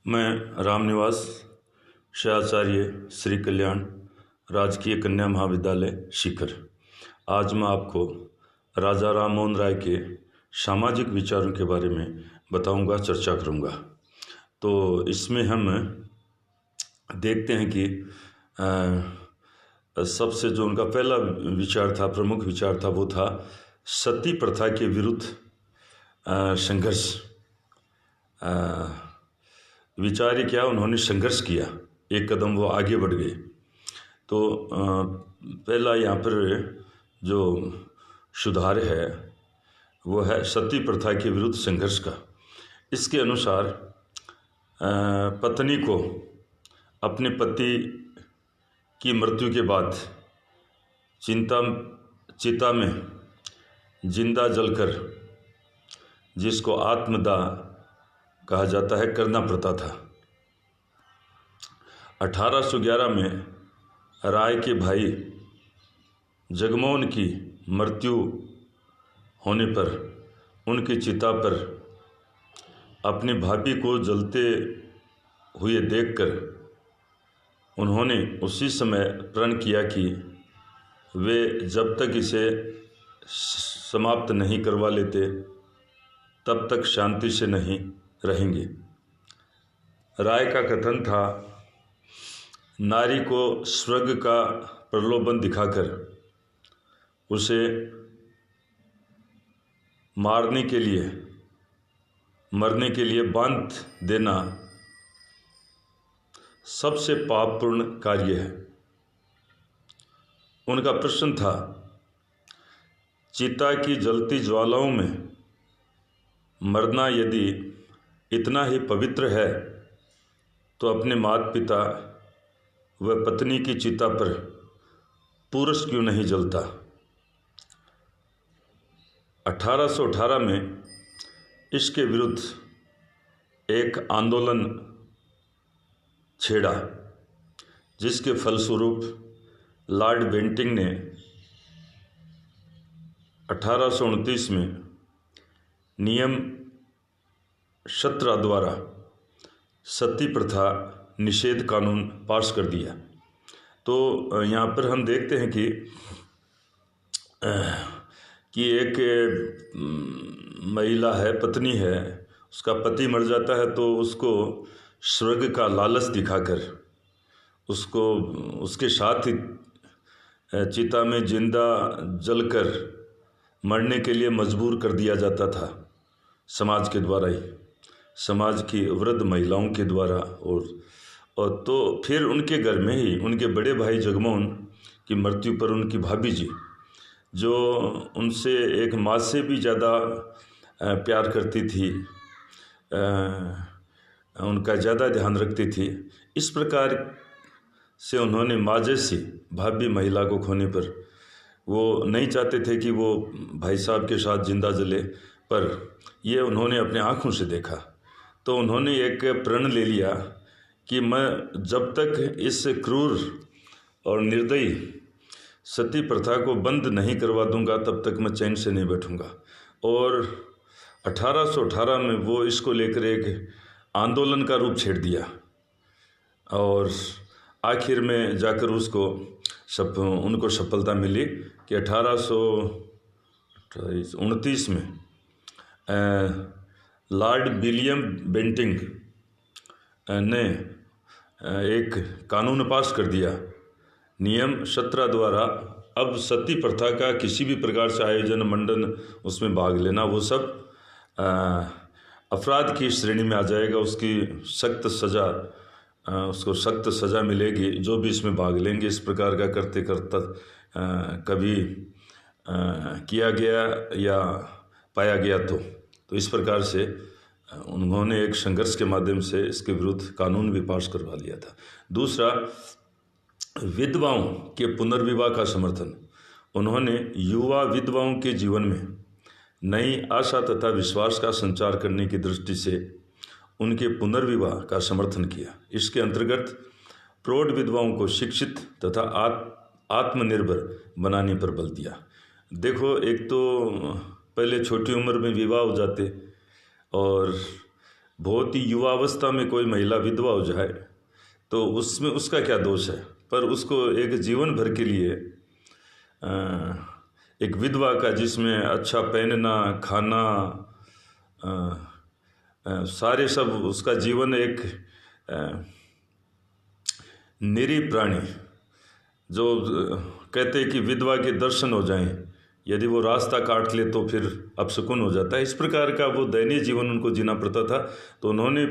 मैं रामनिवास शाचार्य श्री कल्याण राजकीय कन्या महाविद्यालय शिखर। आज मैं आपको राजा राम मोहन राय के सामाजिक विचारों के बारे में बताऊंगा, चर्चा करूंगा। तो इसमें हम देखते हैं कि सबसे जो उनका पहला विचार था, प्रमुख विचार था, वो था सती प्रथा के विरुद्ध संघर्ष। विचार क्या, उन्होंने संघर्ष किया, एक कदम वो आगे बढ़ गए। तो पहला यहाँ पर जो सुधार है वो है सती प्रथा के विरुद्ध संघर्ष का। इसके अनुसार पत्नी को अपने पति की मृत्यु के बाद चिता में जिंदा जलकर, जिसको आत्मदाह कहा जाता है, करना पड़ता था। 1811 में राय के भाई जगमोहन की मृत्यु होने पर उनकी चिता पर अपनी भाभी को जलते हुए देखकर उन्होंने उसी समय प्रण किया कि वे जब तक इसे समाप्त नहीं करवा लेते तब तक शांति से नहीं रहेंगे। राय का कथन था, नारी को स्वर्ग का प्रलोभन दिखाकर उसे मरने के लिए बांध देना सबसे पापपूर्ण कार्य है। उनका प्रश्न था, चिता की जलती ज्वालाओं में मरना यदि इतना ही पवित्र है तो अपने माता पिता व पत्नी की चिता पर पुरुष क्यों नहीं जलता। 1818 में इसके विरुद्ध एक आंदोलन छेड़ा, जिसके फलस्वरूप लॉर्ड बेंटिंग ने 1829 में नियम 17 द्वारा सती प्रथा निषेध कानून पास कर दिया। तो यहाँ पर हम देखते हैं कि एक महिला है, पत्नी है, उसका पति मर जाता है तो उसको स्वर्ग का लालच दिखाकर उसको उसके साथ ही चिता में जिंदा जलकर मरने के लिए मजबूर कर दिया जाता था, समाज के द्वारा ही, समाज की वृद्ध महिलाओं के द्वारा। और तो फिर उनके घर में ही उनके बड़े भाई जगमोहन की मृत्यु पर उनकी भाभी जी, जो उनसे एक माँ से भी ज़्यादा प्यार करती थी, उनका ज़्यादा ध्यान रखती थी, इस प्रकार से उन्होंने माँ जैसी भाभी महिला को खोने पर वो नहीं चाहते थे कि वो भाई साहब के साथ जिंदा जले, पर ये उन्होंने अपने आँखों से देखा। तो उन्होंने एक प्रण ले लिया कि मैं जब तक इस क्रूर और निर्दयी सती प्रथा को बंद नहीं करवा दूंगा तब तक मैं चैन से नहीं बैठूंगा। और 1818 में वो इसको लेकर एक आंदोलन का रूप छेड़ दिया और आखिर में जाकर उनको सफलता मिली कि 1829 में लॉर्ड विलियम बेंटिंग ने एक कानून पास कर दिया, नियम 17 द्वारा अब सती प्रथा का किसी भी प्रकार से आयोजन, मंडन, उसमें भाग लेना, वो सब अपराध की श्रेणी में आ जाएगा। उसको सख्त सज़ा मिलेगी जो भी इसमें भाग लेंगे। इस प्रकार का करते कभी किया गया या पाया गया तो इस प्रकार से उन्होंने एक संघर्ष के माध्यम से इसके विरुद्ध कानून भी पास करवा लिया था। दूसरा, विधवाओं के पुनर्विवाह का समर्थन। उन्होंने युवा विधवाओं के जीवन में नई आशा तथा विश्वास का संचार करने की दृष्टि से उनके पुनर्विवाह का समर्थन किया। इसके अंतर्गत प्रौढ़ विधवाओं को शिक्षित तथा आत्मनिर्भर बनाने पर बल दिया। देखो, एक तो पहले छोटी उम्र में विवाह हो जाते और बहुत ही युवावस्था में कोई महिला विधवा हो जाए तो उसमें उसका क्या दोष है, पर उसको एक जीवन भर के लिए एक विधवा का, जिसमें अच्छा पहनना, खाना, सारे सब, उसका जीवन एक निरीह प्राणी, जो कहते हैं कि विधवा के दर्शन हो जाएं, यदि वो रास्ता काट ले तो फिर अपशकुन हो जाता है, इस प्रकार का वो दयनीय जीवन उनको जीना पड़ता था। तो उन्होंने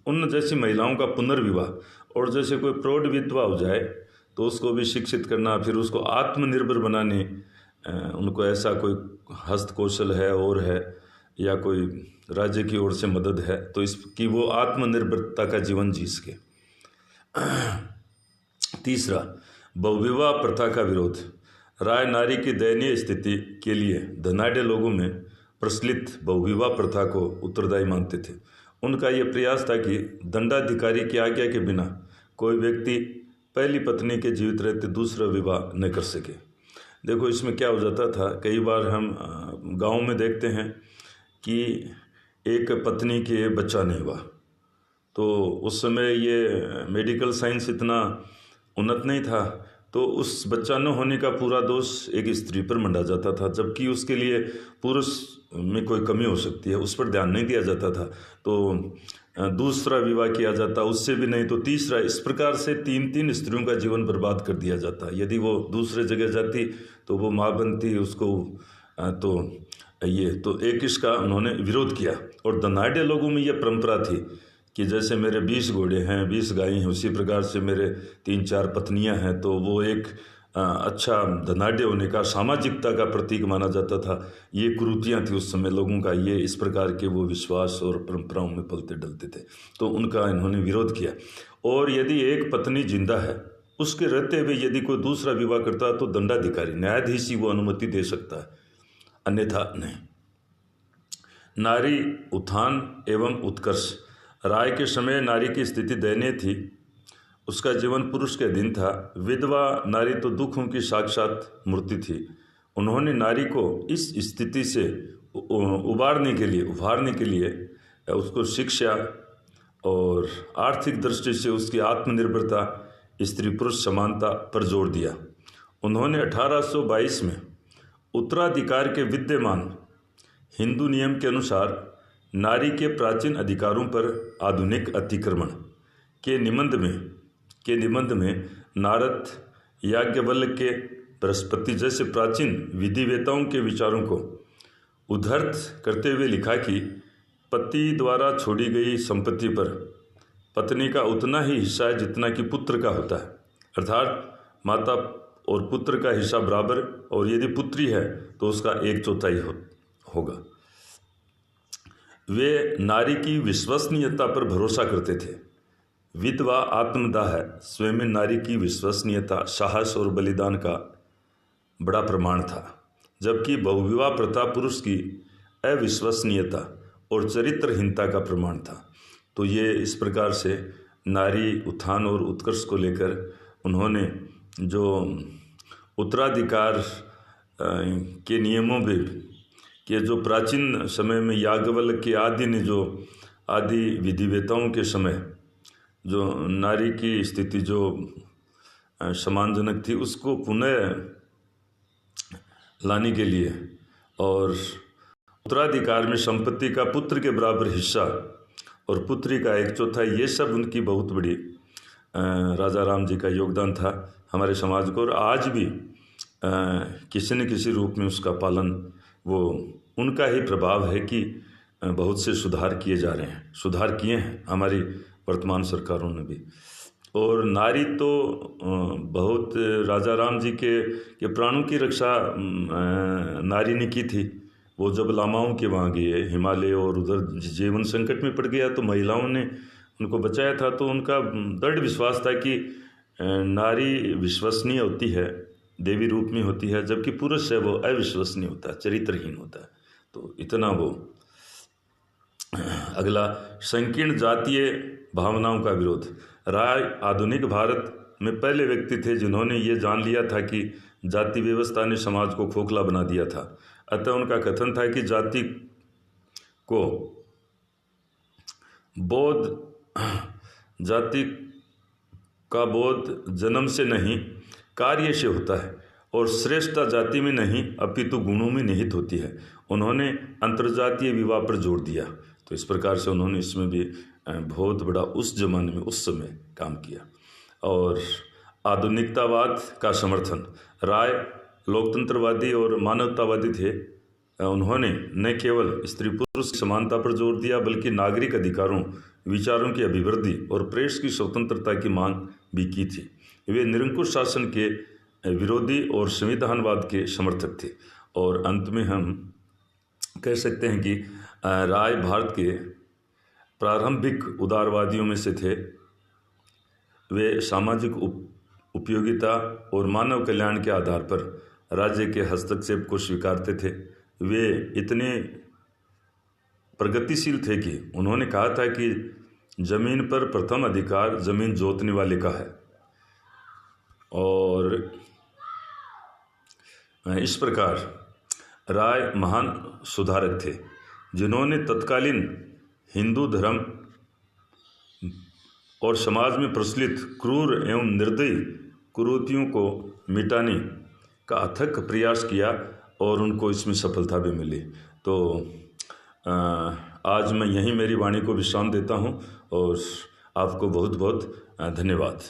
उन जैसी महिलाओं का पुनर्विवाह, और जैसे कोई प्रौढ़ विधवा हो जाए तो उसको भी शिक्षित करना, फिर उसको आत्मनिर्भर बनाने, उनको ऐसा कोई हस्त कौशल है और है या कोई राज्य की ओर से मदद है तो इसकी वो आत्मनिर्भरता का जीवन जी सके। तीसरा, बहुविवाह प्रथा का विरोध। राय नारी की दयनीय स्थिति के लिए धनाढ़ लोगों में प्रचलित बहुविवाह प्रथा को उत्तरदायी मानते थे। उनका यह प्रयास था कि दंडाधिकारी की आज्ञा के बिना कोई व्यक्ति पहली पत्नी के जीवित रहते दूसरा विवाह न कर सके। देखो इसमें क्या हो जाता था, कई बार हम गांव में देखते हैं कि एक पत्नी के बच्चा नहीं हुआ, तो उस समय ये मेडिकल साइंस इतना उन्नत नहीं था, तो उस बच्चा न होने का पूरा दोष एक स्त्री पर मंडा जाता था, जबकि उसके लिए पुरुष में कोई कमी हो सकती है, उस पर ध्यान नहीं दिया जाता था। तो दूसरा विवाह किया जाता, उससे भी नहीं तो तीसरा, इस प्रकार से तीन तीन स्त्रियों का जीवन बर्बाद कर दिया जाता। यदि वो दूसरे जगह जाती तो वो माँ बनती उसको, तो ये तो एक इसका उन्होंने विरोध किया। और धनाढ़ लोगों में यह परंपरा थी कि जैसे मेरे 20 घोड़े हैं, 20 गायें हैं, उसी प्रकार से मेरे 3-4 पत्नियां हैं, तो वो एक अच्छा धनाढ़ होने का, सामाजिकता का प्रतीक माना जाता था। ये कुरीतियाँ थी उस समय लोगों का, ये इस प्रकार के वो विश्वास और परंपराओं में पलते डलते थे, तो उनका इन्होंने विरोध किया। और यदि एक पत्नी जिंदा है, उसके रहते हुए यदि कोई दूसरा विवाह करता है तो दंडाधिकारी, न्यायाधीश ही वो अनुमति दे सकता है, अन्यथा नहीं। नारी उत्थान एवं उत्कर्ष। राय के समय नारी की स्थिति दयनीय थी, उसका जीवन पुरुष के अधीन था। विधवा नारी तो दुखों की साक्षात मूर्ति थी। उन्होंने नारी को इस स्थिति से उबारने के लिए उसको शिक्षा और आर्थिक दृष्टि से उसकी आत्मनिर्भरता, स्त्री पुरुष समानता पर जोर दिया। उन्होंने 1822 में उत्तराधिकार के विद्यमान हिंदू नियम के अनुसार नारी के प्राचीन अधिकारों पर आधुनिक अतिक्रमण के निबंध में नारद, याज्ञवल्क्य, बृहस्पति जैसे प्राचीन विधिवेताओं के विचारों को उद्धृत करते हुए लिखा कि पति द्वारा छोड़ी गई संपत्ति पर पत्नी का उतना ही हिस्सा है जितना कि पुत्र का होता है, अर्थात माता और पुत्र का हिस्सा बराबर, और यदि पुत्री है तो उसका 1/4 होगा। वे नारी की विश्वसनीयता पर भरोसा करते थे। विधवा आत्मदाह है, स्वयं में नारी की विश्वसनीयता, साहस और बलिदान का बड़ा प्रमाण था, जबकि बहुविवाह प्रथा पुरुष की अविश्वसनीयता और चरित्रहीनता का प्रमाण था। तो ये इस प्रकार से नारी उत्थान और उत्कर्ष को लेकर उन्होंने जो उत्तराधिकार के नियमों में कि जो प्राचीन समय में याज्ञवल्क्य आदि ने जो आदि विधिवेताओं के समय जो नारी की स्थिति जो सम्मानजनक थी उसको पुनः लाने के लिए, और उत्तराधिकार में संपत्ति का पुत्र के बराबर हिस्सा और पुत्री का 1/4, ये सब उनकी बहुत बड़ी राजा राम जी का योगदान था हमारे समाज को। और आज भी किसी न किसी रूप में उसका पालन, वो उनका ही प्रभाव है कि बहुत से सुधार किए जा रहे हैं, सुधार किए हैं हमारी वर्तमान सरकारों ने भी। और नारी तो बहुत राजा राम जी के प्राणों की रक्षा नारी ने की थी। वो जब लामाओं के वहाँ गए हिमालय और उधर जीवन संकट में पड़ गया तो महिलाओं ने उनको बचाया था। तो उनका दृढ़ विश्वास था कि नारी विश्वसनीय होती है, देवी रूप में होती है, जबकि पुरुष है वो अविश्वसनीय होता है, चरित्रहीन होता है। तो इतना वो। अगला, संकीर्ण जातीय भावनाओं का विरोध। राय आधुनिक भारत में पहले व्यक्ति थे जिन्होंने ये जान लिया था कि जाति व्यवस्था ने समाज को खोखला बना दिया था। अतः उनका कथन था कि जाति को बौद्ध जाति का बोध जन्म से नहीं कार्य से होता है और श्रेष्ठता जाति में नहीं अपितु गुणों में निहित होती है। उन्होंने अंतर्जातीय विवाह पर जोर दिया। तो इस प्रकार से उन्होंने इसमें भी बहुत बड़ा उस जमाने में उस समय काम किया। और आधुनिकतावाद का समर्थन, राय लोकतंत्रवादी और मानवतावादी थे। उन्होंने न केवल स्त्री पुरुष समानता पर जोर दिया बल्कि नागरिक अधिकारों, विचारों की अभिवृद्धि और प्रेस की स्वतंत्रता की मांग भी की थी। वे निरंकुश शासन के विरोधी और संविधानवाद के समर्थक थे। और अंत में हम कह सकते हैं कि राय भारत के प्रारंभिक उदारवादियों में से थे। वे सामाजिक उपयोगिता और मानव कल्याण के आधार पर राज्य के हस्तक्षेप को स्वीकारते थे। वे इतने प्रगतिशील थे कि उन्होंने कहा था कि जमीन पर प्रथम अधिकार जमीन जोतने वाले का है। और इस प्रकार राय महान सुधारक थे जिन्होंने तत्कालीन हिंदू धर्म और समाज में प्रचलित क्रूर एवं निर्दयी कुरीतियों को मिटाने का अथक प्रयास किया और उनको इसमें सफलता भी मिली। तो आज मैं यहीं मेरी वाणी को विश्राम देता हूँ और आपको बहुत बहुत धन्यवाद।